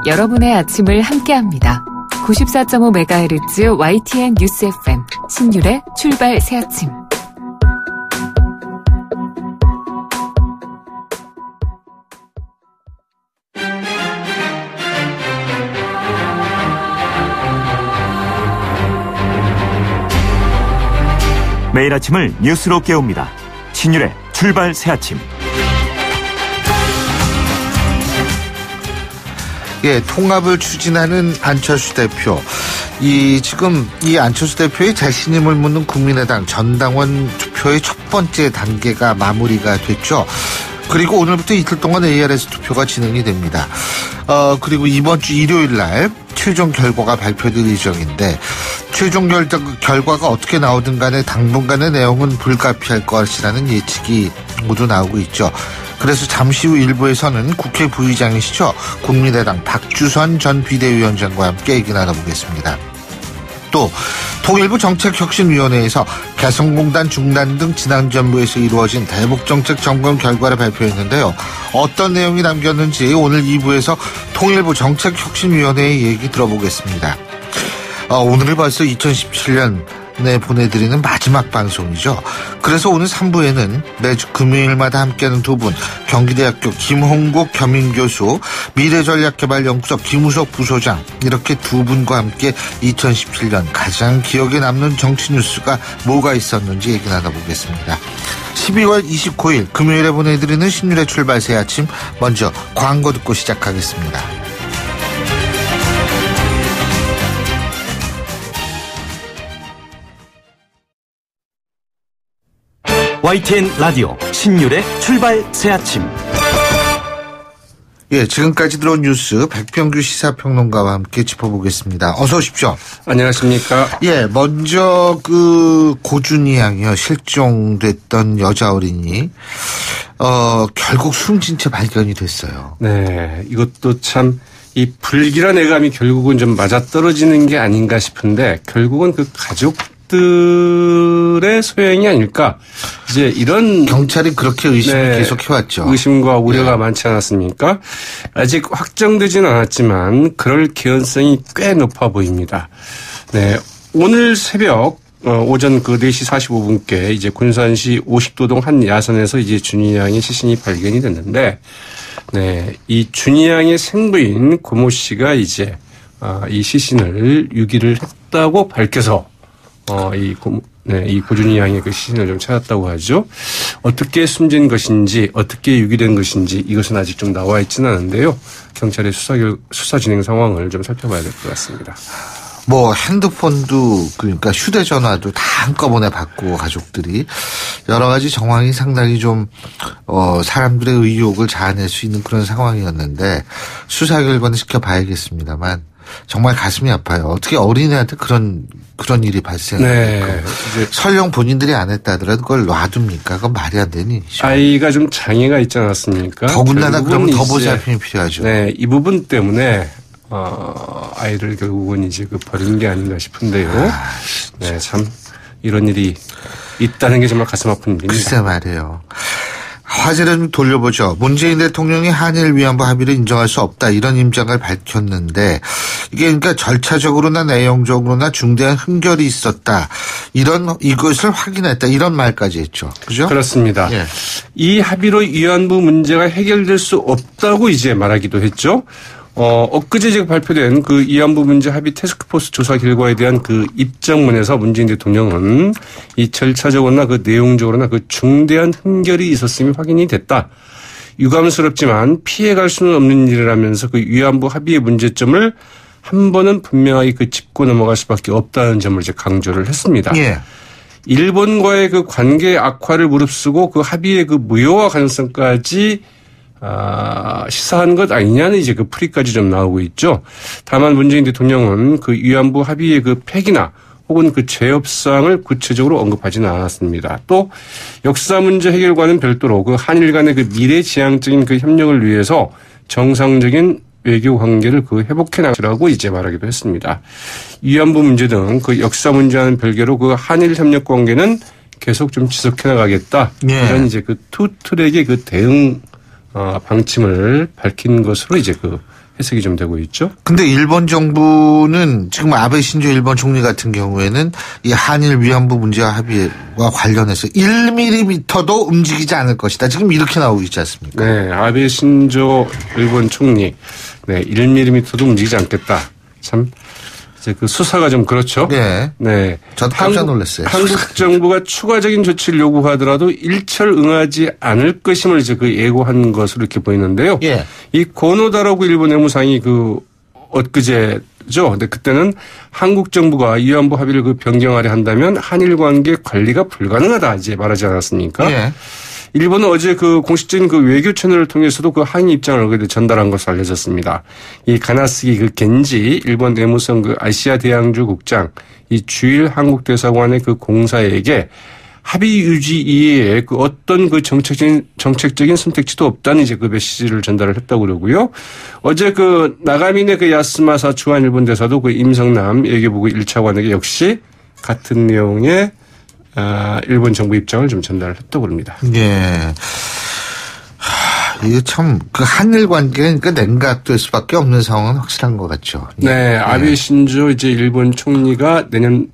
여러분의 아침을 함께합니다. 94.5MHz YTN 뉴스 FM 신율의 출발 새아침. 매일 아침을 뉴스로 깨웁니다. 신율의 출발 새아침. 예, 통합을 추진하는 안철수 대표. 지금 이 안철수 대표의 재신임을 묻는 국민의당 전당원 투표의 첫 번째 단계가 마무리가 됐죠. 그리고 오늘부터 이틀 동안 ARS 투표가 진행이 됩니다. 그리고 이번 주 일요일 날 최종 결과가 발표될 예정인데, 최종 결과가 어떻게 나오든 간에 당분간의 내용은 불가피할 것이라는 예측이 모두 나오고 있죠. 그래서 잠시 후 일부에서는 국회 부의장이시죠. 국민의당 박주선 전 비대위원장과 함께 얘기 나눠보겠습니다. 또 통일부 정책혁신위원회에서 개성공단 중단 등 지난정부에서 이루어진 대북정책 점검 결과를 발표했는데요. 어떤 내용이 담겼는지 오늘 2부에서 통일부 정책혁신위원회의 얘기 들어보겠습니다. 오늘이 벌써 2017년에 보내드리는 마지막 방송이죠. 그래서 오늘 3부에는 매주 금요일마다 함께하는 두 분, 경기대학교 김홍국 겸임교수, 미래전략개발연구소 김우석 부소장, 이렇게 두 분과 함께 2017년 가장 기억에 남는 정치 뉴스가 뭐가 있었는지 얘기 나눠보겠습니다. 12월 29일 금요일에 보내드리는 신율의 출발 새 아침, 먼저 광고 듣고 시작하겠습니다. YTN 라디오 신율의 출발 새아침. 예, 지금까지 들어온 뉴스 백병규 시사평론가와 함께 짚어보겠습니다. 어서 오십시오. 안녕하십니까. 예, 먼저 고준희 양이요, 실종됐던 여자 어린이 결국 숨진 채 발견이 됐어요. 네, 이것도 참 이 불길한 애감이 결국은 좀 맞아떨어지는 게 아닌가 싶은데, 결국은 그 가족들의 소행이 아닐까. 이제 이런 경찰이 그렇게 의심을 계속 해왔죠. 의심과 우려가 많지 않았습니까? 아직 확정되지는 않았지만 그럴 개연성이 꽤 높아 보입니다. 네, 오늘 새벽 오전 4시 45분께 이제 군산시 50도동 한 야산에서 이제 준희 양의 시신이 발견이 됐는데, 네, 이 준희 양의 생부인 고모 씨가 이제 이 시신을 유기를 했다고 밝혀서 이 고준희 양의 그 시신을 좀 찾았다고 하죠. 어떻게 숨진 것인지, 어떻게 유기된 것인지 이것은 아직 좀 나와 있지는 않은데요. 경찰의 수사 진행 상황을 좀 살펴봐야 될 것 같습니다. 핸드폰도, 그러니까 휴대전화도 다 한꺼번에 받고 가족들이 여러 가지 정황이 상당히 좀 사람들의 의혹을 자아낼 수 있는 그런 상황이었는데, 수사 결과는 지켜봐야겠습니다만 정말 가슴이 아파요. 어떻게 어린애한테 그런 일이 발생합니까? 네. 설령 본인들이 안 했다 하더라도 그걸 놔둡니까? 그건 말이 안 되니. 아이가 좀 장애가 있지 않았습니까? 더군다나 그러면 더 보살핌이 필요하죠. 네, 이 부분 때문에 아이를 결국은 이제 버린 게 아닌가 싶은데요. 네, 참 이런 일이 있다는 게 정말 가슴 아픈 일입니다. 글쎄 말이에요. 화제를 좀 돌려보죠. 문재인 대통령이 한일 위안부 합의를 인정할 수 없다, 이런 입장을 밝혔는데, 이게 그러니까 절차적으로나 내용적으로나 중대한 흠결이 있었다, 이것을 확인했다, 이런 말까지 했죠. 그죠? 그렇습니다. 예. 이 합의로 위안부 문제가 해결될 수 없다고 이제 말하기도 했죠. 엊그제 제가 발표된 그 위안부 문제 합의 태스크포스 조사 결과에 대한 그 입장문에서 문재인 대통령은 이 절차적으로나 그 내용적으로나 그 중대한 흠결이 있었음이 확인이 됐다. 유감스럽지만 피해갈 수는 없는 일이라면서 그 위안부 합의의 문제점을 한 번은 분명하게 짚고 넘어갈 수밖에 없다는 점을 이제 강조를 했습니다. 예. 일본과의 그 관계 악화를 무릅쓰고 그 합의의 그 무효화 가능성까지 시사한 것 아니냐는 이제 그 풀이까지 좀 나오고 있죠. 다만 문재인 대통령은 그 위안부 합의의 그 폐기나 혹은 그 재협상을 구체적으로 언급하지는 않았습니다. 또 역사 문제 해결과는 별도로 그 한일 간의 그 미래지향적인 그 협력을 위해서 정상적인 외교 관계를 그 회복해 나가라고 이제 말하기도 했습니다. 위안부 문제 등 그 역사 문제와는 별개로 그 한일 협력 관계는 계속 좀 지속해 나가겠다. 예. 이런 이제 그 투 트랙의 그 대응 방침을 밝힌 것으로 이제 해석이 좀 되고 있죠. 근데 일본 정부는 지금 아베 신조 일본 총리 같은 경우에는 이 한일 위안부 문제와 합의와 관련해서 1mm도 움직이지 않을 것이다. 지금 이렇게 나오고 있지 않습니까? 네, 아베 신조 일본 총리, 네, 1mm도 움직이지 않겠다. 참, 이제 그 수사가 좀 그렇죠. 네. 네. 저도 깜짝 놀랐어요. 한국 정부가 추가적인 조치를 요구하더라도 일철 응하지 않을 것임을 이제 그 예고한 것으로 이렇게 보이는데요. 예. 이 고노다라고 일본 외무상이 그 엊그제죠. 근데 그때는 한국 정부가 위안부 합의를 그 변경하려 한다면 한일 관계 관리가 불가능하다 이제 말하지 않았습니까? 예. 일본은 어제 그 공식적인 그 외교 채널을 통해서도 그 한일 입장을 전달한 것으로 알려졌습니다. 이 가나스기 그 겐지 일본 내무성 그 아시아 대양주 국장 이 주일 한국 대사관의 그 공사에게 합의 유지 이외에 그 어떤 그 정책적인 선택지도 없다는 이제 그 메시지를 전달을 했다고 그러고요. 어제 그 나가미네 그 야스마사 주한 일본 대사도 그 임성남 외교부국 1차관에게 역시 같은 내용의 일본 정부 입장을 좀 전달을 했다고 합니다. 예. 이게 참, 그 한일 관계는 그 냉각될 수밖에 없는 상황은 확실한 것 같죠. 예. 네. 아베 신조 이제 일본 총리가 내년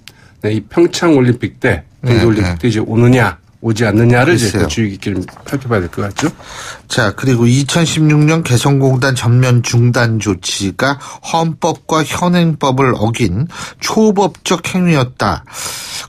이 평창 올림픽 때, 동계올림픽 때 이제 오느냐, 오지 않느냐를 이제 그 주의 깊게 좀 살펴봐야 될 것 같죠. 자, 그리고 2016년 개성공단 전면 중단 조치가 헌법과 현행법을 어긴 초법적 행위였다.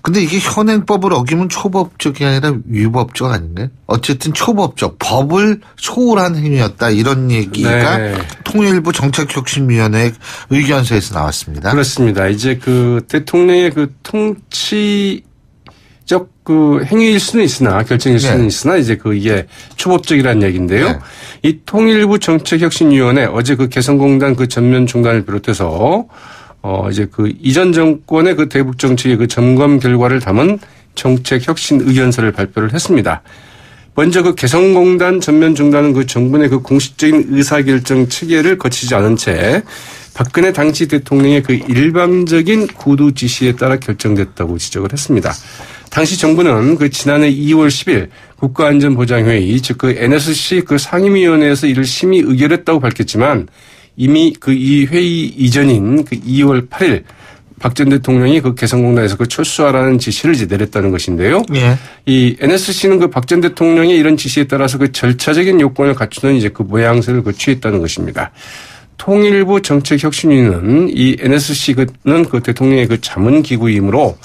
근데 이게 현행법을 어기면 초법적이 아니라 위법적 아닌가요? 어쨌든 초법적, 법을 초월한 행위였다. 이런 얘기가 네. 통일부 정책혁신위원회 의견서에서 나왔습니다. 그렇습니다. 이제 그 대통령의 그 통치적 그 행위일 수는 있으나 결정일 수는 있으나 이제 그 이게 초법적이라는 얘기인데요. 네. 이 통일부 정책혁신위원회 어제 그 개성공단 그 전면 중단을 비롯해서 이제 그 이전 정권의 그 대북 정책의 그 점검 결과를 담은 정책 혁신 의견서를 발표를 했습니다. 먼저 그 개성공단 전면 중단은 그 정부의 그 공식적인 의사결정 체계를 거치지 않은 채 박근혜 당시 대통령의 그 일방적인 구두 지시에 따라 결정됐다고 지적을 했습니다. 당시 정부는 그 지난해 2월 10일 국가안전보장회의 즉 그 NSC 그 상임위원회에서 이를 심의 의결했다고 밝혔지만 이미 그 이 회의 이전인 그 2월 8일 박 전 대통령이 그 개성공단에서 그 철수하라는 지시를 이제 내렸다는 것인데요. 예. 이 NSC는 그 박 전 대통령의 이런 지시에 따라서 그 절차적인 요건을 갖추는 이제 그 모양새를 그 취했다는 것입니다. 통일부 정책혁신위는 이 NSC는 그 대통령의 그 자문기구이므로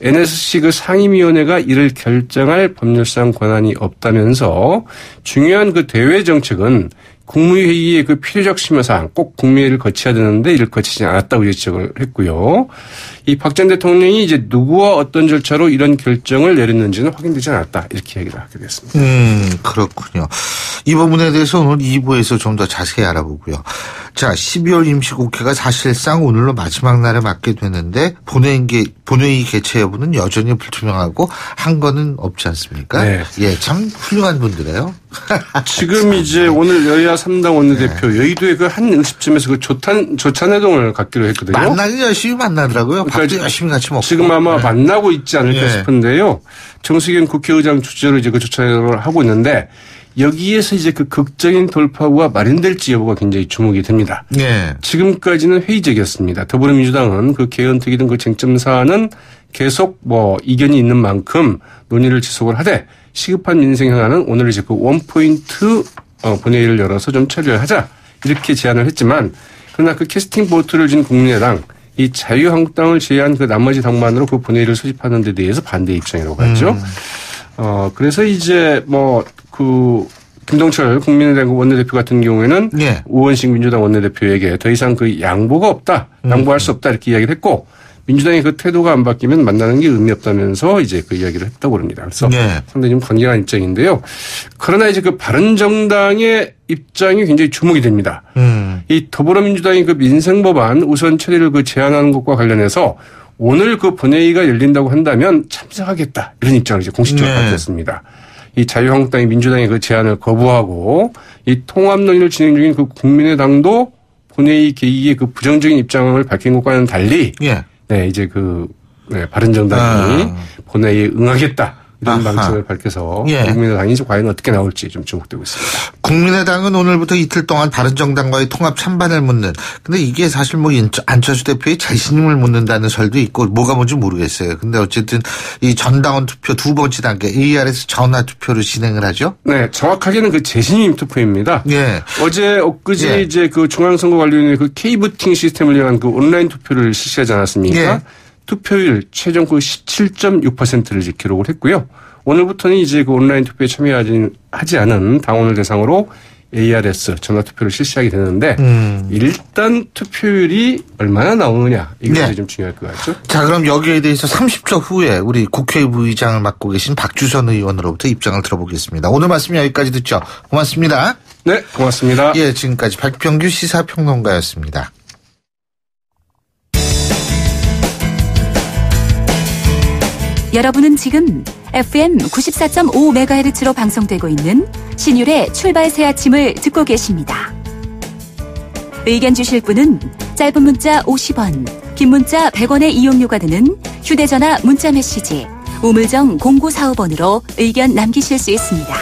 NSC 그 상임위원회가 이를 결정할 법률상 권한이 없다면서 중요한 그 대외 정책은 국무회의의 그 필요적 심의사항 꼭 국무회의를 거쳐야 되는데 이를 거치지 않았다고 지적을 했고요. 이 박 전 대통령이 이제 누구와 어떤 절차로 이런 결정을 내렸는지는 확인되지 않았다. 이렇게 얘기를 하게 됐습니다. 그렇군요. 이 부분에 대해서 오늘 2부에서 좀 더 자세히 알아보고요. 자, 12월 임시국회가 사실상 오늘로 마지막 날에 맞게 되는데 본회의 개최 여부는 여전히 불투명하고 한 거는 없지 않습니까? 네. 예, 참 훌륭한 분들이에요. 지금 이제 오늘 여야 3당 원내대표 여의도의 그 한 음식점에서 그 조찬회동을 갖기로 했거든요. 만나긴 열심히 만나더라고요. 밥도 열심히 같이 먹고. 지금 아마 만나고 있지 않을까 싶은데요. 정수경 국회의장 주재로 이제 그 조찬회동을 하고 있는데 여기에서 이제 그 극적인 돌파구가 마련될지 여부가 굉장히 주목이 됩니다. 네. 지금까지는 회의적이었습니다. 더불어민주당은 그 개헌특위 등 그 쟁점 사안은 계속 뭐 이견이 있는 만큼 논의를 지속을 하되 시급한 민생 현안은 오늘 이제 그 원포인트 본회의를 열어서 좀 처리하자 이렇게 제안을 했지만 그러나 그 캐스팅 보트를 진 국민의당 이 자유한국당을 제외한 그 나머지 당만으로 그 본회의를 소집하는 데 대해서 반대 입장이라고 하죠. 그래서 이제 그 김동철 국민의당 원내대표 같은 경우에는 우원식 민주당 원내대표에게 더 이상 그 양보가 없다, 양보할 수 없다 이렇게 이야기를 했고 민주당의 그 태도가 안 바뀌면 만나는 게 의미 없다면서 이제 그 이야기를 했다고 합니다. 그래서 상당히 좀 관계한 입장인데요. 그러나 이제 그 바른정당의 입장이 굉장히 주목이 됩니다. 이 더불어민주당이 그 민생법안 우선 처리를 그 제안하는 것과 관련해서 오늘 그 본회의가 열린다고 한다면 참석하겠다 이런 입장을 이제 공식적으로 밝혔습니다. 이 자유한국당이 민주당의 그 제안을 거부하고 이 통합 논의를 진행 중인 그 국민의당도 본회의 개의에 그 부정적인 입장을 밝힌 것과는 달리 네, 이제 바른정당이 본회의에 응하겠다. 이런 방침을 밝혀서 예. 국민의당이 과연 어떻게 나올지 좀 주목되고 있습니다. 국민의당은 오늘부터 이틀 동안 바른정당과의 통합 찬반을 묻는, 근데 이게 사실 뭐 안철수 대표의 재신임을 묻는다는 설도 있고 뭐가 뭔지 모르겠어요. 근데 어쨌든 이 전당원 투표 두 번째 단계 ARS 전화 투표를 진행을 하죠. 네, 정확하게는 그 재신임 투표입니다. 예. 어제 엊그제 예. 이제 그 중앙선거관리위원회 그 K부팅 시스템을 이용한 그 온라인 투표를 실시하지 않았습니까? 예. 투표율 최종 그 17.6%를 이제 기록을 했고요. 오늘부터는 이제 그 온라인 투표에 참여하지 않은 당원을 대상으로 ARS 전화투표를 실시하게 되는데 일단 투표율이 얼마나 나오느냐 이것이 네. 좀 중요할 것 같죠. 자, 그럼 여기에 대해서 30초 후에 우리 국회부의장을 맡고 계신 박주선 의원으로부터 입장을 들어보겠습니다. 오늘 말씀 여기까지 듣죠. 고맙습니다. 네, 고맙습니다. 예, 지금까지 박병규 시사평론가였습니다. 여러분은 지금 FM 94.5MHz로 방송되고 있는 신율의 출발 새 아침을 듣고 계십니다. 의견 주실 분은 짧은 문자 50원, 긴 문자 100원의 이용료가 드는 휴대전화 문자 메시지 우물정 0945번으로 의견 남기실 수 있습니다.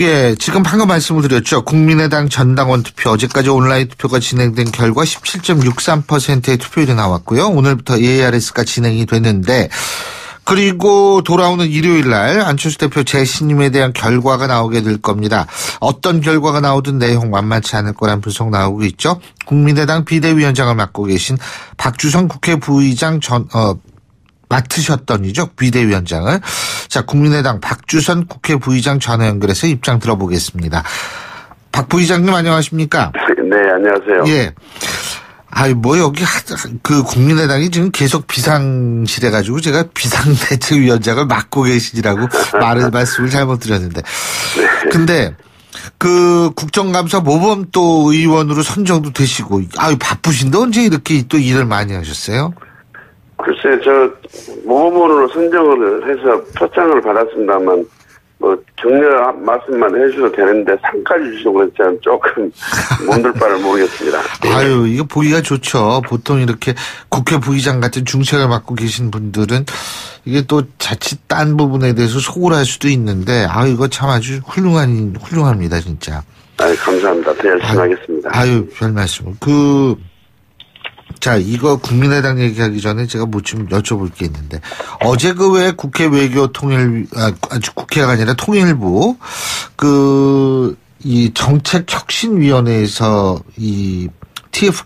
예, 지금 방금 말씀을 드렸죠. 국민의당 전당원 투표 어제까지 온라인 투표가 진행된 결과 17.63%의 투표율이 나왔고요. 오늘부터 ARS가 진행이 됐는데 그리고 돌아오는 일요일 날 안철수 대표 재신임에 대한 결과가 나오게 될 겁니다. 어떤 결과가 나오든 내용 만만치 않을 거란 분석 나오고 있죠. 국민의당 비대위원장을 맡고 계신 박주선 국회 부의장 맡으셨던 이죠. 비대위원장을. 자, 국민의당 박주선 국회 부의장 전화 연결해서 입장 들어보겠습니다. 박 부의장님 안녕하십니까? 네, 안녕하세요. 예. 아이, 뭐, 여기, 국민의당이 지금 계속 비상실해가지고 제가 비상대책위원장을 맡고 계시지라고 말씀을 잘못 드렸는데. 근데, 국정감사 모범 또 의원으로 선정도 되시고, 아유, 바쁘신데 언제 이렇게 또 일을 많이 하셨어요? 글쎄, 모범으로 선정을 해서 표창을 받았습니다만, 격려 말씀만 해주셔도 되는데, 상까지 주시고 그랬지 조금 몸둘 바를 모르겠습니다. 아유, 이거 보기가 좋죠. 보통 이렇게 국회 부의장 같은 중책을 맡고 계신 분들은 이게 또 자칫 딴 부분에 대해서 소홀할 수도 있는데, 이거 참 아주 훌륭합니다, 진짜. 아유, 감사합니다. 더 열심히 하겠습니다. 아유, 별 말씀. 자, 이거 국민의당 얘기하기 전에 제가 뭐 좀 여쭤볼 게 있는데, 어제 왜 국회 국회가 아니라 통일부, 이 정책혁신위원회에서 이 TF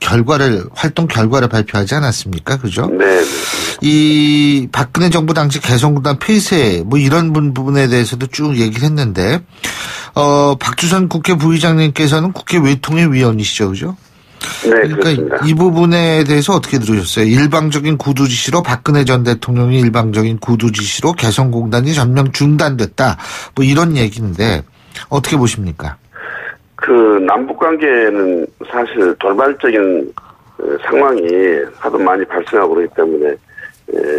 활동 결과를 발표하지 않았습니까? 그죠? 네. 이 박근혜 정부 당시 개성공단 폐쇄, 이런 부분에 대해서도 쭉 얘기를 했는데, 박주선 국회 부의장님께서는 국회 외통위 위원이시죠, 그죠? 네, 그러니까 그렇습니다. 이 부분에 대해서 어떻게 들으셨어요? 일방적인 구두 지시로 박근혜 전 대통령이 일방적인 구두 지시로 개성공단이 전면 중단됐다. 이런 얘기인데 어떻게 보십니까? 남북 관계는 사실 돌발적인 상황이 하도 많이 발생하고 그렇기 때문에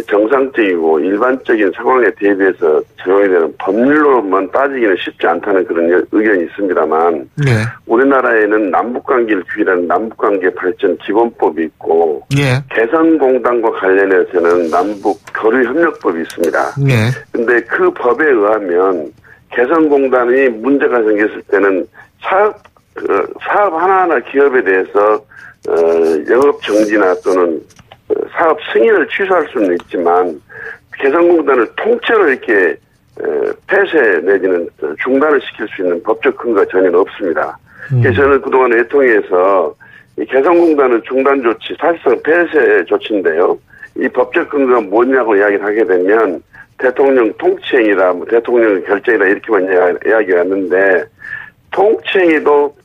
정상적이고 일반적인 상황에 대비해서 적용이 되는 법률로만 따지기는 쉽지 않다는 그런 의견이 있습니다만, 네. 우리나라에는 남북관계를 규율하는 남북관계 발전 기본법이 있고, 네. 개성공단과 관련해서는 남북 교류협력법이 있습니다. 네. 근데 그 법에 의하면 개성공단이 문제가 생겼을 때는 사업 하나하나 기업에 대해서 영업 정지나 또는 사업 승인을 취소할 수는 있지만 개성공단을 통째로 이렇게 폐쇄 내지는 중단을 시킬 수 있는 법적 근거가 전혀 없습니다. 그래서 저는 그동안 외통위에서 이 개성공단은 중단 조치, 사실상 폐쇄 조치인데요. 이 법적 근거가 뭐냐고 이야기를 하게 되면 대통령 통치행위다, 대통령 결정이다 이렇게만 이야기가 왔는데, 통치행위도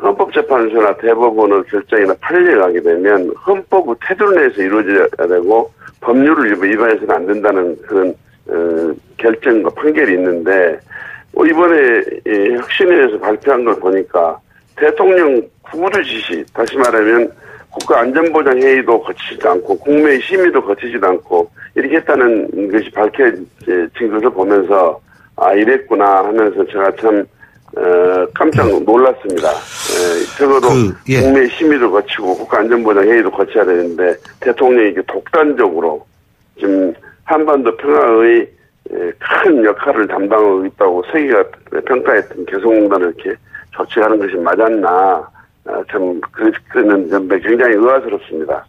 헌법재판소나 대법원의 결정이나 판례를 하게 되면 헌법의 테두리 내에서 이루어져야 되고 법률을 위반해서는 안 된다는 그런 결정과 판결이 있는데, 이번에 혁신위에서 발표한 걸 보니까 대통령 구두 지시, 다시 말하면 국가안전보장회의도 거치지도 않고 국무회의 심의도 거치지도 않고 이렇게 했다는 것이 밝혀진 것을 보면서 이랬구나 하면서 제가 참 깜짝 놀랐습니다. 적어도 국내 심의를 거치고 국가안전보장회의도 거쳐야 되는데 대통령이 이렇게 독단적으로 지금 한반도 평화의 큰 역할을 담당하고 있다고 세계가 평가했던 개성공단을 이렇게 조치하는 것이 맞았나 참 그런 점에 굉장히 의아스럽습니다.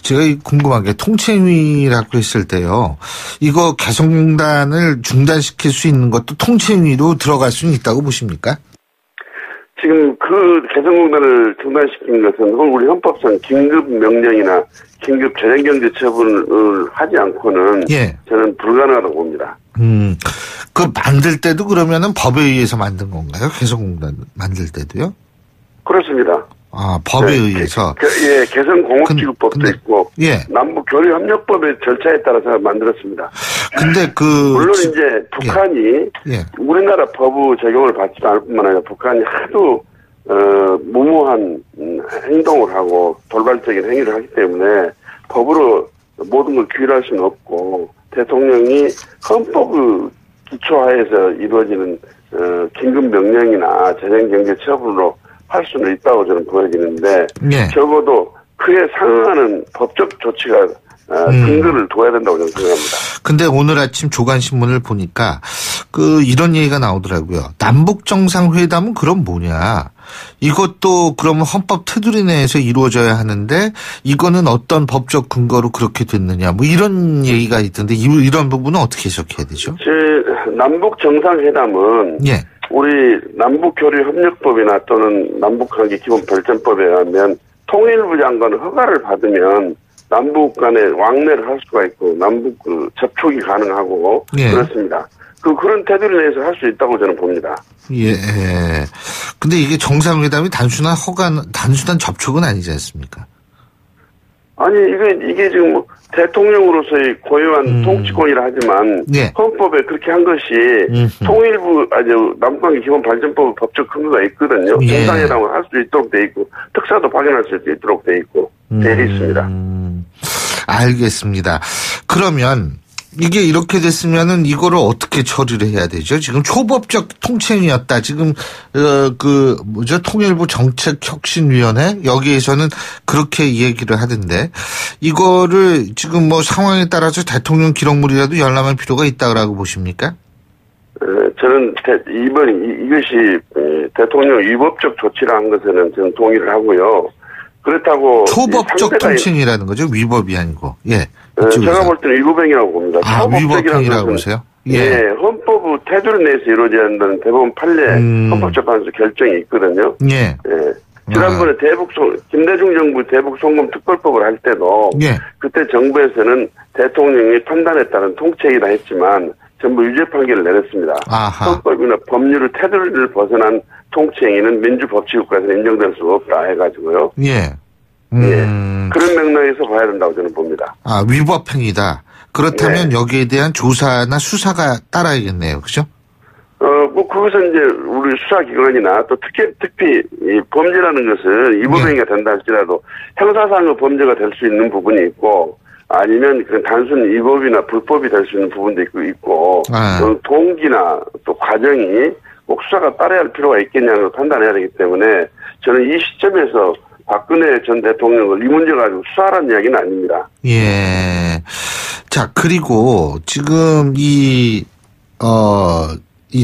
제가 궁금한 게 통칭위라고 했을 때요. 이거 개성공단을 중단시킬 수 있는 것도 통칭위로 들어갈 수는 있다고 보십니까? 지금 그 개성공단을 중단시킨 것은 우리 헌법상 긴급 명령이나 긴급 재정경제 처분을 하지 않고는 저는 불가능하다고 봅니다. 그 만들 때도 그러면은 법에 의해서 만든 건가요? 개성공단 만들 때도요? 그렇습니다. 아, 법에 의해서? 개성공업지구법도 있고, 남북 교류협력법의 절차에 따라서 만들었습니다. 근데 물론 이제 북한이 우리나라 법의 적용을 받지도 않을 뿐만 아니라 북한이 하도, 무모한 행동을 하고 돌발적인 행위를 하기 때문에 법으로 모든 걸 규율할 수는 없고, 대통령이 헌법의 기초하에서 이루어지는, 긴급 명령이나 재정경제 처분으로 할 수는 있다고 저는 보여지는데 적어도 그에 상응하는 법적 조치가 근거를 둬야 된다고 저는 생각합니다. 근데 오늘 아침 조간신문을 보니까 이런 얘기가 나오더라고요. 남북 정상회담은 그럼 뭐냐? 이것도 그러면 헌법 테두리 내에서 이루어져야 하는데 이거는 어떤 법적 근거로 그렇게 됐느냐? 뭐 이런 얘기가 있던데 이런 부분은 어떻게 해석해야 되죠? 남북 정상회담은 우리 남북교류협력법이나 또는 남북관계기본발전법에 의하면 통일부 장관 허가를 받으면 남북 간에 왕래를 할 수가 있고 남북 접촉이 가능하고 그렇습니다. 그런 테두리 내에서 할 수 있다고 저는 봅니다. 근데 이게 정상회담이 단순한 접촉은 아니지 않습니까? 아니 이게 지금 대통령으로서의 고유한 통치권이라 하지만 헌법에 그렇게 한 것이 통일부 남북관계 기본발전법 법적 근거가 있거든요. 정상회담을 할 수 있도록 돼 있고 특사도 파견할 수 있도록 돼 있고 돼 있습니다. 알겠습니다. 그러면 이게 이렇게 됐으면은 이거를 어떻게 처리를 해야 되죠? 지금 초법적 통칭이었다. 지금 통일부 정책혁신위원회 여기에서는 그렇게 얘기를 하던데 이거를 지금 상황에 따라서 대통령 기록물이라도 열람할 필요가 있다고 보십니까? 저는 이것이 대통령 위법적 조치라 한 것에는 저는 동의를 하고요. 그렇다고 초법적 통칭이라는 거죠. 위법이 아니고. 제가 볼 때는 위법행위라고 봅니다. 위법행위라고 보세요? 헌법 테두리 내에서 이루어져야 한다는 대법원 판례 헌법재판소 결정이 있거든요. 지난번에 김대중 정부 대북송금 특별법을 할 때도 그때 정부에서는 대통령이 판단했다는 통칭이라 했지만 전부 유죄 판결을 내렸습니다. 헌법이나 법률의 테두리를 벗어난 통칭행위는 민주법치국가에서 인정될 수 없다 해가지고요. 그런 맥락에서 봐야 된다고 저는 봅니다. 위법행위다. 그렇다면 여기에 대한 조사나 수사가 따라야겠네요. 그죠? 그것은 이제 우리 수사기관이나 또 특히 이 범죄라는 것은 위법행위가 된다 할지라도 형사상의 범죄가 될 수 있는 부분이 있고 아니면 그런 단순 위법이나 불법이 될 수 있는 부분도 있고 동기나 또 과정이 꼭 수사가 따라야 할 필요가 있겠냐는 걸 판단해야 되기 때문에 저는 이 시점에서 박근혜 전 대통령을 이 문제 가지고 수사하라는 이야기는 아닙니다. 자, 그리고 지금 이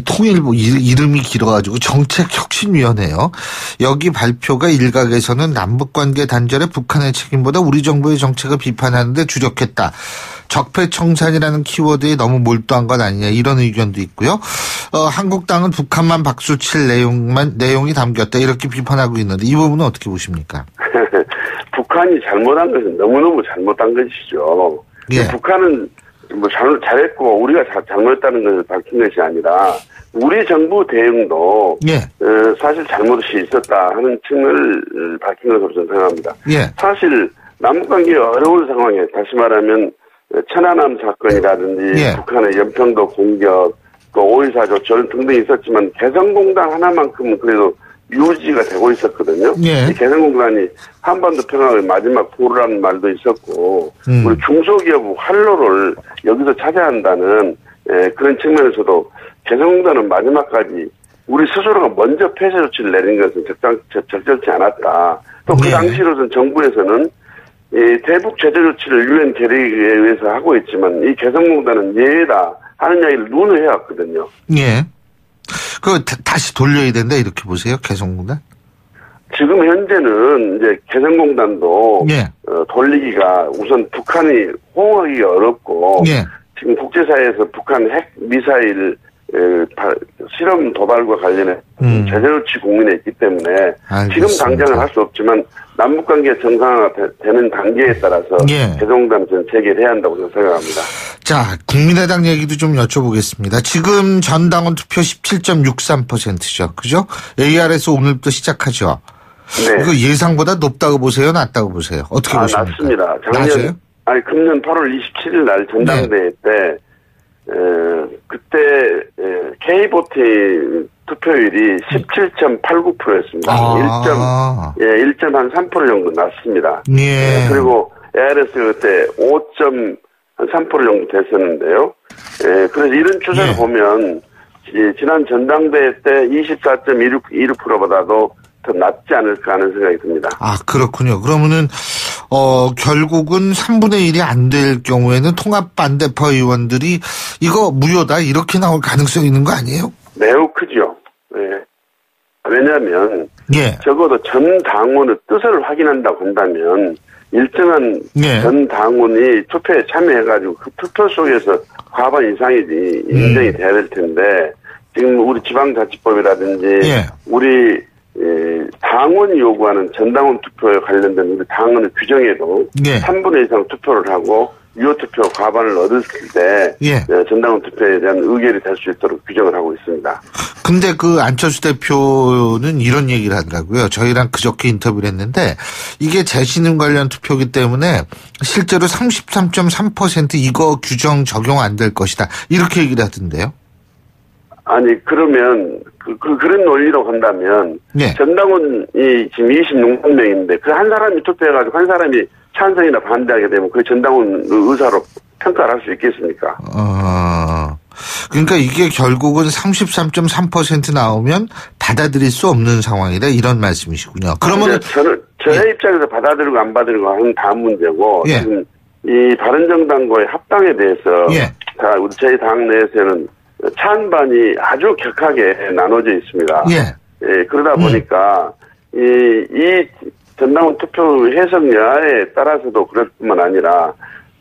통일부 이름이 길어가지고 정책혁신위원회요. 여기 발표가 일각에서는 남북관계 단절에 북한의 책임보다 우리 정부의 정책을 비판하는데 주력했다. 적폐청산이라는 키워드에 너무 몰두한 것 아니냐 이런 의견도 있고요. 한국당은 북한만 박수칠 내용이 담겼다 이렇게 비판하고 있는데 이 부분은 어떻게 보십니까? 북한이 잘못한 것은 너무너무 잘못한 것이죠. 북한은 잘했고 우리가 잘못했다는 것을 밝힌 것이 아니라 우리 정부 대응도 사실 잘못이 있었다 하는 측면을 밝힌 것으로 저는 생각합니다. 사실 남북관계가 어려운 상황에 다시 말하면 천안함 사건이라든지 북한의 연평도 공격, 또 5.14 조처 등등이 있었지만 개성공단 하나만큼은 그래도 유지가 되고 있었거든요. 이 개성공단이 한반도 평화의 마지막 보루라는 말도 있었고 우리 중소기업 활로를 여기서 찾아야 한다는 그런 측면에서도 개성공단은 마지막까지 우리 스스로가 먼저 폐쇄 조치를 내린 것은 적절치 않았다. 또 그 당시로서는 정부에서는 이 대북 제재 조치를 유엔 결의에 의해서 하고 있지만 이 개성공단은 예외다 하는 이야기를 누누이 해왔거든요. 예. 그 다시 돌려야 된다 이렇게 보세요, 개성공단? 지금 현재는 이제 개성공단도 돌리기가 우선 북한이 호응하기가 어렵고 지금 국제사회에서 북한 핵 미사일 실험 도발과 관련해 제재 조치 국민에 있기 때문에 알겠습니다. 지금 당장은 할 수 없지만 남북관계 정상화가 되는 단계에 따라서 개성공단은 저는 재개해야 한다고 생각합니다. 자, 국민의당 얘기도 좀 여쭤보겠습니다. 지금 전당원 투표 17.63%죠. 그죠? AR에서 오늘부터 시작하죠. 네. 이거 예상보다 높다고 보세요? 낮다고 보세요? 어떻게 보십니까? 낮습니다. 금년 8월 27일 날 전당대회 때 그때 K보트 투표율이 17.89%였습니다. 1.3% 정도 낮습니다. 그리고 ARS 그때 5.3% 정도 됐었는데요. 그래서 이런 추세를 보면 지난 전당대회 때 24.16%보다도 더 낮지 않을까 하는 생각이 듭니다. 아, 그렇군요. 그러면은 결국은 3분의 1이 안 될 경우에는 통합반대파 의원들이 이거 무효다 이렇게 나올 가능성이 있는 거 아니에요? 매우 크죠. 네. 왜냐하면 적어도 전 당원의 뜻을 확인한다고 한다면 일정한 전 당원이 투표에 참여해가지고 그 투표 속에서 과반 이상이 인정이 돼야 될 텐데 지금 우리 지방자치법이라든지 우리 당원이 요구하는 전당원 투표에 관련된 우리 당원의 규정에도 3분의 2 이상 투표를 하고 유효투표 과반을 얻었을 때 전당원 투표에 대한 의결이 될 수 있도록 규정을 하고 있습니다. 근데 그 안철수 대표는 이런 얘기를 하더라고요. 저희랑 그저께 인터뷰를 했는데 이게 재신임 관련 투표기 때문에 실제로 33.3% 이거 규정 적용 안 될 것이다. 이렇게 얘기를 하던데요. 아니 그러면 그런 논리로 간다면 전당원이 지금 26만 명인데 그 한 사람이 투표해가지고 한 사람이 찬성이나 반대하게 되면 그 전당원 의사로 평가를 할 수 있겠습니까? 그러니까 이게 결국은 33.3% 나오면 받아들일 수 없는 상황이다 이런 말씀이시군요. 그러면 저의 입장에서 받아들이고 안 받아들이고 하는 다음 문제고 지금 이 바른정당과의 합당에 대해서 우리 저희 당 내에서는 찬반이 아주 격하게 나눠져 있습니다. 그러다 보니까 이 전당원 투표 해석 여하에 따라서도 그럴 뿐만 아니라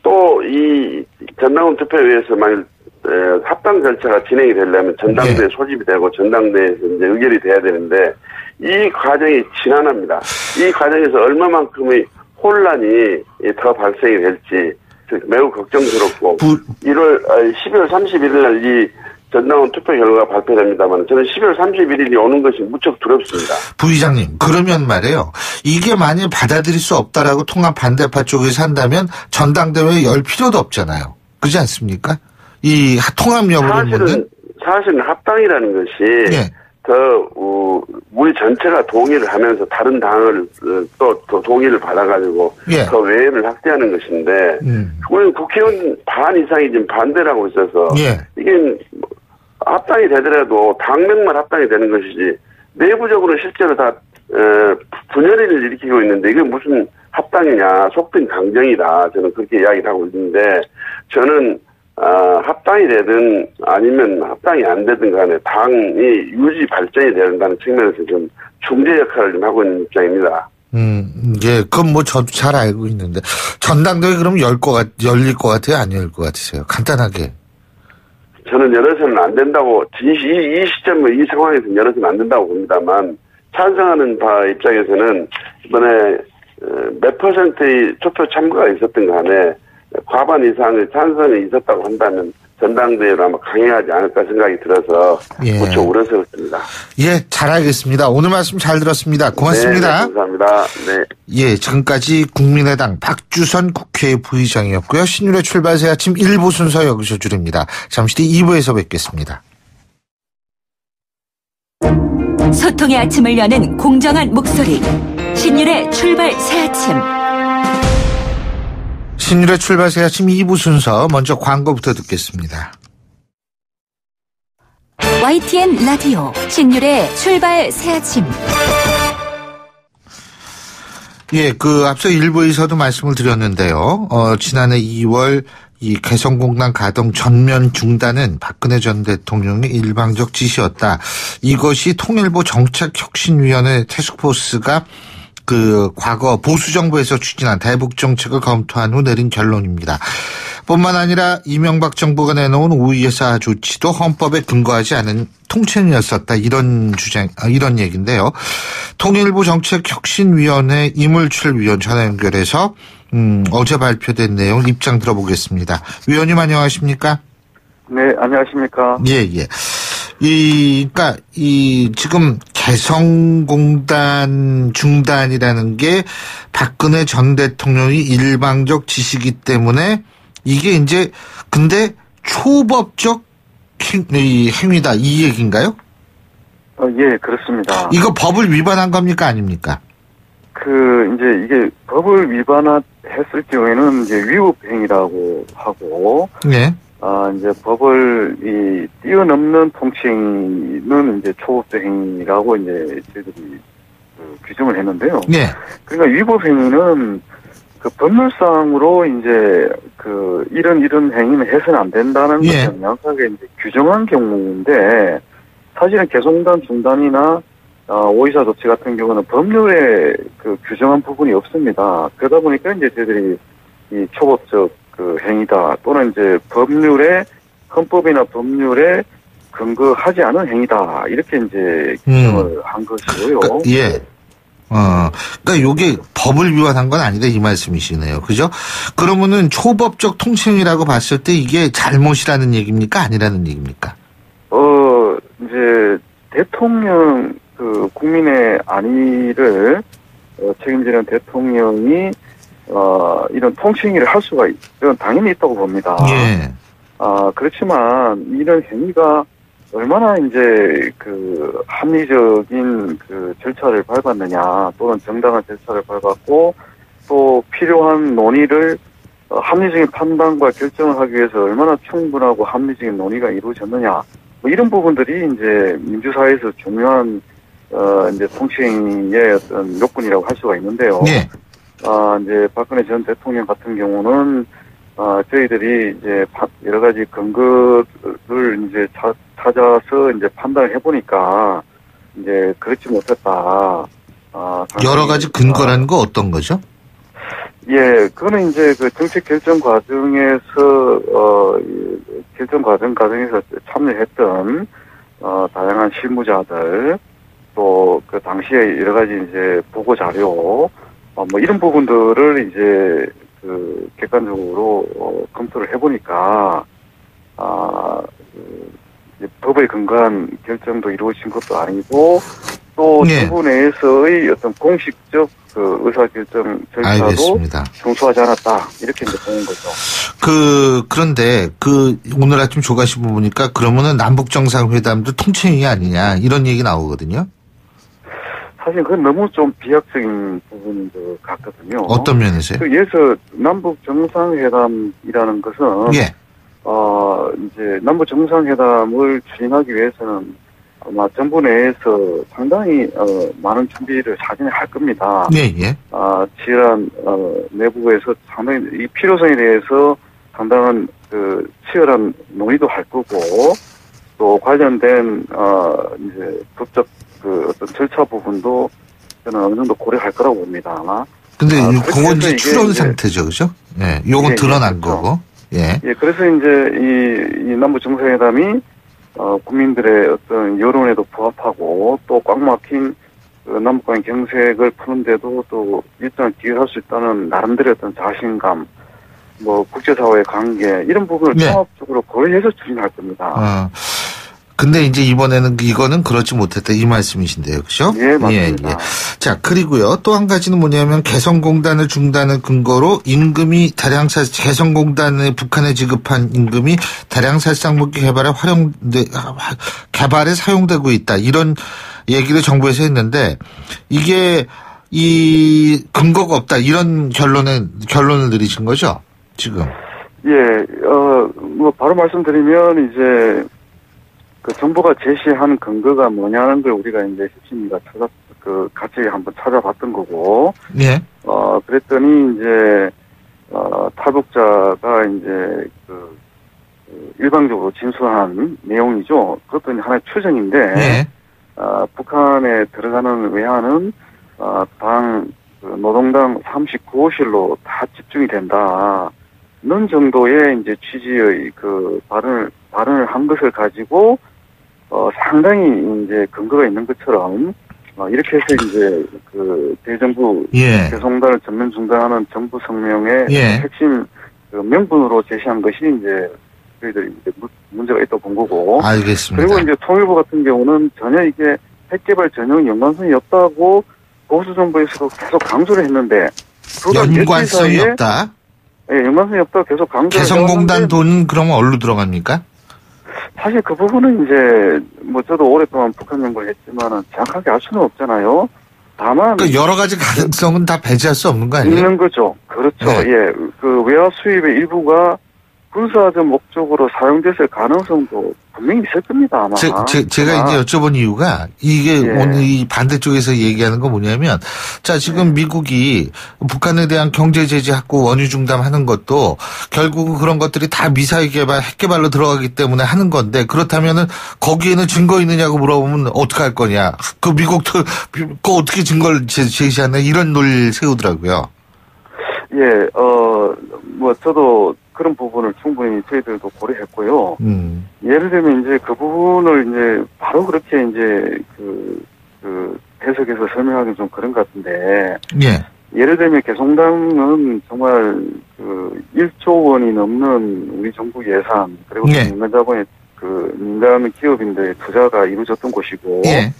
또 이 전당원 투표에 의해서 만일 합당 절차가 진행이 되려면 전당대회 소집이 되고 전당대회에서 이제 의결이 돼야 되는데 이 과정이 지난합니다. 이 과정에서 얼마만큼의 혼란이 더 발생이 될지 매우 걱정스럽고 12월 31일 날 이 전당원 투표 결과가 발표됩니다만 저는 12월 31일이 오는 것이 무척 두렵습니다. 부의장님 그러면 말이에요. 이게 만약 받아들일 수 없다라고 통합 반대파 쪽에서 한다면 전당대회에 열 필요도 없잖아요. 그렇지 않습니까? 이 통합 여부를 묻는. 사실은 합당이라는 것이 더 우리 전체가 동의를 하면서 다른 당을 또 동의를 받아가지고 더 외연을 확대하는 것인데 우리는 국회의원 반 이상이 지금 반대를 하고 있어서 이게 합당이 되더라도 당명만 합당이 되는 것이지 내부적으로 실제로 다 분열을 일으키고 있는데 이게 무슨 합당이냐 속빈 강정이다 저는 그렇게 이야기를 하고 있는데 저는 합당이 되든 아니면 합당이 안 되든 간에 당이 유지 발전이 돼야 된다는 측면에서 좀 중재 역할을 좀 하고 있는 입장입니다. 그건 뭐 저도 잘 알고 있는데 전당대회 그럼 열릴 것 같아요? 안 열릴 것 같으세요? 간단하게. 저는 열어서는 안 된다고 이 시점에 이 상황에서는 열어서는 안 된다고 봅니다만 찬성하는 바 입장에서는 이번에 몇 퍼센트의 투표 참가가 있었든 간에 과반 이상의 찬성이 있었다고 한다면 전당대회를 아마 강행하지 않을까 생각이 들어서 무척 우려스럽습니다. 잘 알겠습니다. 오늘 말씀 잘 들었습니다. 고맙습니다. 네, 감사합니다. 네. 지금까지 국민의당 박주선 국회 부의장이었고요. 신율의 출발새 아침 1부 순서 여기서 줄입니다. 잠시 뒤 2부에서 뵙겠습니다. 소통의 아침을 여는 공정한 목소리. 신율의 출발새 아침. 신율의 출발새 아침 2부 순서 먼저 광고부터 듣겠습니다. YTN 라디오 신율의 출발 새 아침. 예, 앞서 일부에서도 말씀을 드렸는데요. 지난해 2월 이 개성공단 가동 전면 중단은 박근혜 전 대통령의 일방적 지시였다. 이것이 통일부 정책혁신위원회 태스크포스가 과거 보수정부에서 추진한 대북 정책을 검토한 후 내린 결론입니다. 뿐만 아니라 이명박 정부가 내놓은 우의사 조치도 헌법에 근거하지 않은 통칭이었었다. 이런 얘기인데요. 통일부 정책혁신위원회 이물출위원 전화 연결해서 어제 발표된 내용 입장 들어보겠습니다. 위원님 안녕하십니까? 네, 안녕하십니까? 예. 지금 개성공단 중단이라는 게 박근혜 전 대통령이 일방적 지시이기 때문에 이게 이제 근데 초법적 행위다 이 얘기인가요? 예, 그렇습니다. 이거 법을 위반한 겁니까 아닙니까? 이제 이게 법을 위반했을 경우에는 이제 위법행위라고 하고, 네. 이제 법을 뛰어넘는 통칭은 이제 초법적 행위라고 이제 저희들이 규정을 했는데요. 네. 그러니까 위법행위는 법률상으로 이제 이런 행위는 해서는 안 된다는 예. 것을 명확하게 이제 규정한 경우인데, 사실은 개성공단 중단이나 오이사 조치 같은 경우는 법률에 규정한 부분이 없습니다. 그러다 보니까 이제 저희들이 이 초법적 행위다 또는 이제 헌법이나 법률에 근거하지 않은 행위다 이렇게 이제 규정을 한 것이고요. 예. 그러니까 요게 법을 위반한 건 아니다 이 말씀이시네요. 그죠? 그러면은 초법적 통칭이라고 봤을 때 이게 잘못이라는 얘기입니까? 아니라는 얘기입니까? 이제 대통령 국민의 안위를 책임지는 대통령이 이런 통칭을 할 수가 이건 당연히 있다고 봅니다. 예. 그렇지만 이런 행위가 얼마나 이제 합리적인 절차를 밟았느냐 또는 정당한 절차를 밟았고 또 필요한 논의를 합리적인 판단과 결정을 하기 위해서 얼마나 충분하고 합리적인 논의가 이루어졌느냐 뭐 이런 부분들이 이제 민주사회에서 중요한 이제 통칭의 어떤 요건이라고 할 수가 있는데요. 네. 이제 박근혜 전 대통령 같은 경우는 저희들이 이제 여러 가지 근거를 이제 찾아서 이제 판단을 해보니까 이제 그렇지 못했다. 여러 가지 근거라는 거 어떤 거죠? 예, 그거는 이제 정책 결정 과정에서 결정 과정에서 참여했던 다양한 실무자들 또 당시에 여러 가지 이제 보고 자료 뭐 이런 부분들을 이제 객관적으로 검토를 해보니까 법에 근거한 결정도 이루어진 것도 아니고 또 정부 내에서의 어떤 공식적 의사결정 절차도 알겠습니다. 성수하지 않았다 이렇게 이제 보는 거죠. 그런데 오늘 아침 조가신문 보니까 그러면은 남북 정상회담도 통칭이 아니냐 이런 얘기 나오거든요. 사실 그건 너무 좀 비약적인 부분인 것 같거든요. 어떤 면에서요? 예서 남북 정상회담이라는 것은 예. 이제 남북 정상회담을 추진하기 위해서는 아마 정부 내에서 상당히 많은 준비를 사전에 할 겁니다. 예. 치열한 내부에서 상당히 이 필요성에 대해서 상당한 치열한 논의도 할 거고 또 관련된 이제 법적 어떤 절차 부분도 저는 어느 정도 고려할 거라고 봅니다. 근데 그건 이제 추론 상태죠, 그죠? 예, 요건 드러난 그렇죠. 거고. 예. 예, 그래서 이제 이 남북 정상회담이 국민들의 어떤 여론에도 부합하고 또 꽉 막힌 남북 간의 경색을 푸는데도 또 일정한 기여할 수 있다는 나름대로의 어떤 자신감, 뭐 국제사회의 관계 이런 부분을 종합적으로 고려해서 추진할 겁니다. 근데 이제 이번에는 이거는 그렇지 못했다 이 말씀이신데요, 그렇죠? 예, 맞습니다. 예. 자, 그리고요 또 한 가지는 뭐냐면 개성공단을 중단을 근거로 임금이 개성공단에 북한에 지급한 임금이 대량 살상무기 개발에 사용되고 있다 이런 얘기를 정부에서 했는데 이게 이 근거가 없다 이런 결론을 내리신 거죠, 지금? 예, 뭐 바로 말씀드리면 이제 그 정부가 제시한 근거가 뭐냐는 걸 우리가 이제 혁신위가 같이 한번 찾아봤던 거고. 예. 그랬더니 이제 탈북자가 이제 일방적으로 진술한 내용이죠. 그것도 하나의 추정인데. 예. 북한에 들어가는 외환은 당 노동당 39호실로 다 집중이 된다는 정도의 이제 취지의 발언을 한 것을 가지고 상당히 이제 근거가 있는 것처럼 이렇게 해서 이제 대정부 예. 개성단을 전면 중단하는 정부 성명의 예. 핵심 명분으로 제시한 것이 이제 저희들이 이제 문제가 있다고 본 거고. 알겠습니다. 그리고 이제 통일부 같은 경우는 전혀 이게 핵개발 전혀 연관성이 없다고 보수 정부에서도 계속 강조를 했는데. 연관성이 없다? 예, 연관성이 없다고 계속 강조를 했는데. 개성공단 돈은 그러면 어디로 들어갑니까? 사실 그 부분은 이제 저도 오랫동안 북한 연구를 했지만은 정확하게 알 수는 없잖아요. 다만 그러니까 여러 가지 가능성은 다 배제할 수 없는 거 아니에요? 있는 거죠. 그렇죠. 네. 예, 외화 수입의 일부가 군사적 목적으로 사용됐을 가능성도 분명히 있을 겁니다, 아마. 제가 이제 여쭤본 이유가 이게 예. 오늘 이 반대쪽에서 얘기하는 건 뭐냐면, 자, 지금 미국이 북한에 대한 경제 제재하고 원유 중단하는 것도 결국은 그런 것들이 다 미사일 개발, 핵 개발로 들어가기 때문에 하는 건데, 그렇다면은 거기에는 증거 있느냐고 물어보면 어떻게 할 거냐. 그 미국도 그 어떻게 증거를 제시하냐 이런 논리를 세우더라고요. 예, 저도 그런 부분을 충분히 저희들도 고려했고요. 예를 들면 이제 그 부분을 이제 바로 그렇게 이제 해석해서 설명하기 좀 그런 것 같은데. 예. 예를 들면 개성당은 정말 1조 원이 넘는 우리 정부 예산 그리고 예. 민간 자본의 민간 기업인들의 투자가 이루어졌던 곳이고. 예.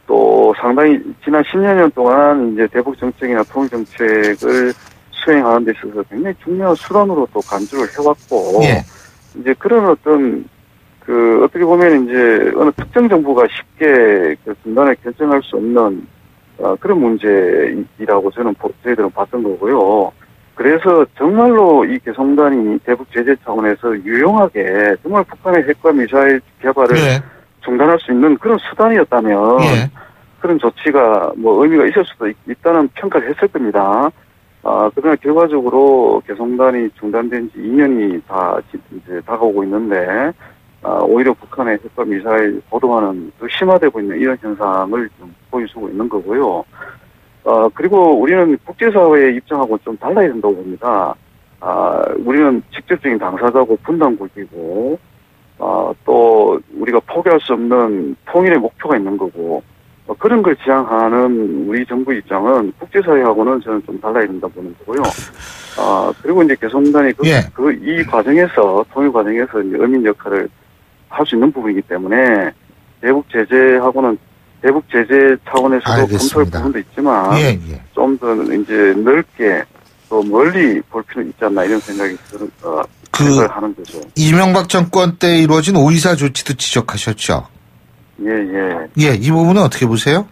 또 상당히 지난 10년 동안 이제 대북 정책이나 통일 정책을 수행하는 데 있어서 굉장히 중요한 수단으로 또 간주를 해왔고, 예. 이제 그런 어떻게 보면 이제 어느 특정 정부가 쉽게 중단을 결정할 수 없는, 그런 문제이라고 저희들은 봤던 거고요. 그래서 정말로 이 개성단이 대북 제재 차원에서 유용하게 정말 북한의 핵과 미사일 개발을 예. 중단할 수 있는 그런 수단이었다면, 예. 그런 조치가 의미가 있을 수도 있다는 평가를 했을 겁니다. 그러나 결과적으로 개성단이 중단된 지 2년이 다 이제 다가오고 있는데, 오히려 북한의 핵과 미사일 보도하는 더 심화되고 있는 이런 현상을 좀 보여주고 있는 거고요. 그리고 우리는 국제사회의 입장하고 좀 달라야 된다고 봅니다. 우리는 직접적인 당사자고 분단국이고, 또 우리가 포기할 수 없는 통일의 목표가 있는 거고, 그런 걸 지향하는 우리 정부 입장은 국제사회하고는 저는 좀 달라야 된다 보는 거고요. 그리고 이제 개성단이 이 과정에서, 통일 과정에서 이제 의미 역할을 할 수 있는 부분이기 때문에 대북 제재 차원에서도 검토할 부분도 있지만, 예. 좀 더 이제 넓게 또 멀리 볼 필요는 있지 않나 이런 생각이 생각을 하는 거죠. 이명박 정권 때 이루어진 5.24 조치도 지적하셨죠? 예. 이 부분은 어떻게 보세요?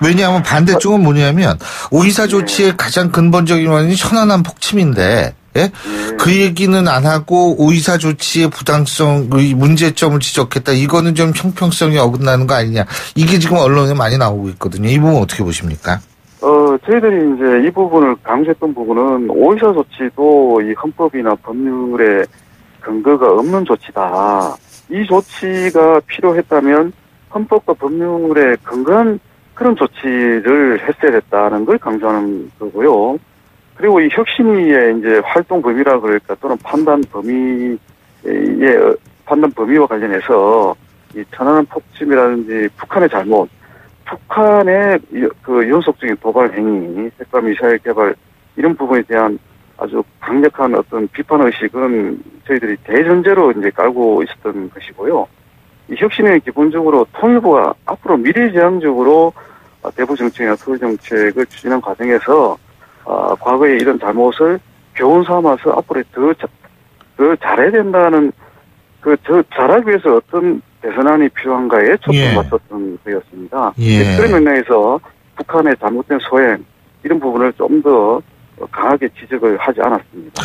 왜냐하면 반대쪽은 뭐냐면 5.24 조치의 가장 근본적인 원인이 현안한 폭침인데, 예? 그 얘기는 안 하고 5.24 조치의 부당성, 문제점을 지적했다. 이거는 좀 형평성이 어긋나는 거 아니냐. 이게 지금 언론에 많이 나오고 있거든요. 이 부분 어떻게 보십니까? 저희들이 이제 이 부분을 강조했던 부분은 5.24 조치도 이 헌법이나 법률에 근거가 없는 조치다. 이 조치가 필요했다면 헌법과 법률에 근거한 그런 조치를 했어야 됐다는 걸 강조하는 거고요. 그리고 이 혁신위의 이제 활동 범위라 그럴까 또는 판단 범위와 관련해서 이 천안함 폭침이라든지 북한의 잘못, 북한의 연속적인 도발 행위, 핵과 미사일 개발 이런 부분에 대한 아주 강력한 어떤 비판 의식은 저희들이 대전제로 이제 깔고 있었던 것이고요. 이 혁신은 기본적으로 통일부가 앞으로 미래지향적으로 대북 정책이나 통일 정책을 추진한 과정에서 과거에 이런 잘못을 교훈 삼아서 앞으로 더 잘해야 된다는 더 잘하기 위해서 어떤 개선안이 필요한가에 초점을 맞췄던 거였습니다. 그런 면에서 북한의 잘못된 소행 이런 부분을 좀 더 강하게 지적을 하지 않았습니다.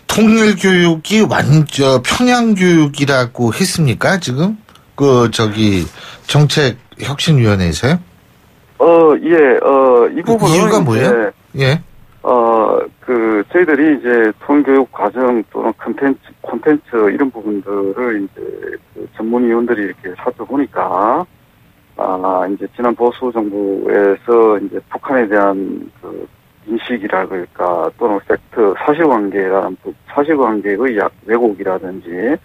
통일 교육이 평양 교육이라고 했습니까 지금? 정책혁신위원회에서요? 이 부분은 이유가 뭐예요? 예. 저희들이 이제 통일교육 과정 또는 콘텐츠 이런 부분들을 이제 전문위원들이 이렇게 살펴보니까, 이제 지난 보수 정부에서 이제 북한에 대한 인식이라 그럴까, 또는 팩트, 사실관계의 왜곡이라든지,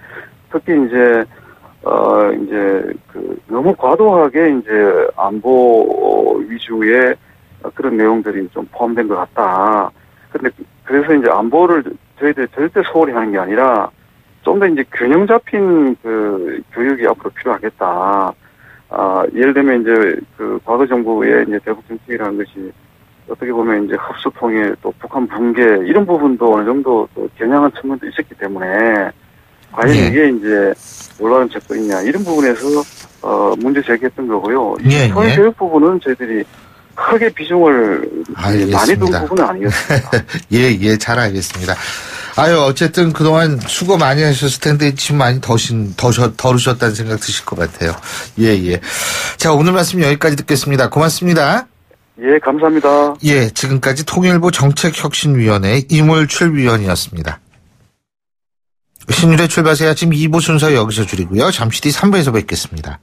특히 이제, 너무 과도하게 이제 안보 위주의 그런 내용들이 좀 포함된 것 같다. 근데 그래서 이제 안보를 저희들이 절대 소홀히 하는 게 아니라 좀 더 이제 균형 잡힌 교육이 앞으로 필요하겠다. 예를 들면 이제 과거 정부의 이제 대북 정책이라는 것이 어떻게 보면 이제 흡수통일 또 북한 붕괴 이런 부분도 어느 정도 또 겨냥한 측면도 있었기 때문에 과연 이게 이제 올바른 접근이냐 이런 부분에서 문제 제기했던 거고요. 이 통일교육 부분은 저희들이 크게 비중을 많이 둔 부분은 아니었습니다. 예, 잘 알겠습니다. 어쨌든 그동안 수고 많이 하셨을 텐데 지금 많이 덜으셨다는 생각 드실 것 같아요. 예. 자, 오늘 말씀 여기까지 듣겠습니다. 고맙습니다. 예, 감사합니다. 예, 지금까지 통일부 정책혁신위원회 이물출위원이었습니다. 신율의 출발세야 지금 2부 순서 여기서 줄이고요. 잠시 뒤 3부에서 뵙겠습니다.